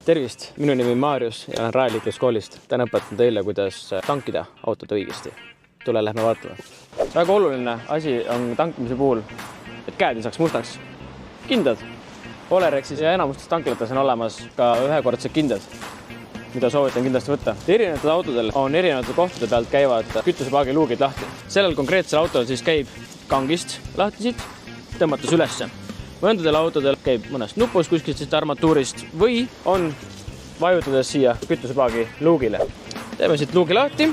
Tervist, minu nimi on Marius ja olen rajaliikluskoolist. Täna õpetan teile, kuidas tankida autot õigesti. Tule, lähme vaatama. Väga oluline asi on tankimise puhul, et käed ei saaks mustaks. Kindad. Olerexis ja enamustes tanklates on olemas ka ühekordsed kindad, mida soovitan kindlasti võtta. Erinevatel autodel on erinevate kohtade pealt käivad kütusepaagi luugid lahti. Sellel konkreetsel autol siis käib kangist lahti siit, tõmmates ülesse. Mõndadel autodel käib mõnest nupust kuskilt armatuurist või on vajutades siia kütusepaagi luugile. Teeme siit luugi lahti,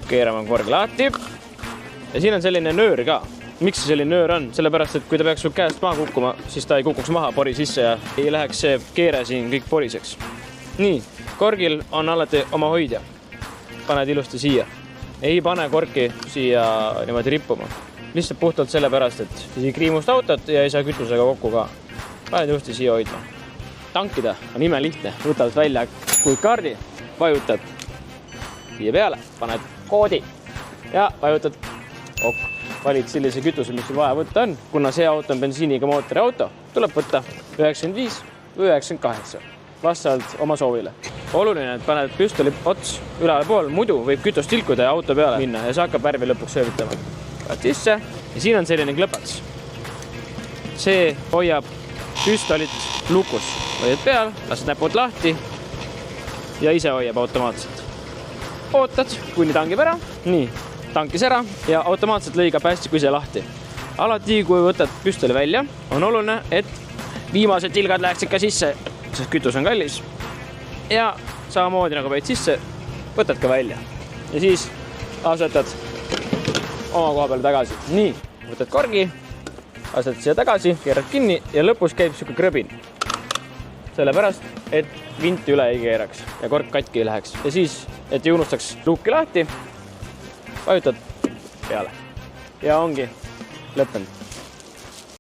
keerame korgi lahti ja siin on selline nöör ka. Miks see selline nöör on? Sellepärast, et kui ta peaks sul käest maha kukkuma, siis ta ei kukuks maha pori sisse ja ei läheks see keere siin kõik poriseks. Nii, korgil on alati oma hoidja. Paned ilusti siia. Ei pane korki siia niimoodi rippuma. Lihtsalt puhtalt sellepärast, et ei kriimust autot ja ei saa kütusega kokku ka. Paned ilusti siia hoidma. Tankida on imelihtne. Võtad välja kuldkaardi, vajutad viie peale, paned koodi ja vajutad kokku. Valid sellise kütuse, mis sul vaja võtta on. Kuna see auto on bensiiniga mootori auto, tuleb võtta 95 või 98 vastavalt oma soovile. Oluline, et paned püstoli ots ülale pool, muidu võib kütust tilkuda ja auto peale minna ja see hakkab värvi lõpuks söövitama. Võtad sisse ja siin on selline klõpats. See hoiab püstolit lukus. Hoiad peal, lased näpud lahti ja ise hoiab automaatselt. Ootad, kuni tangib ära. Nii, tankis ära ja automaatselt lõigab hästi, kui see lahti. Alati, kui võtad püstoli välja, on oluline, et viimased tilgad läheksid ka sisse, sest kütus on kallis. Ja samamoodi nagu veid sisse, võtad ka välja. Ja siis asetad oma koha peale tagasi. Nii, võtad korgi, asetad siia tagasi, keerad kinni ja lõpus käib siuke krõbin. Sellepärast, et vinti üle ei keeraks ja kork katki ei läheks. Ja siis, et ei unustaks luuki lahti, vajutad peale. Ja ongi lõppenud.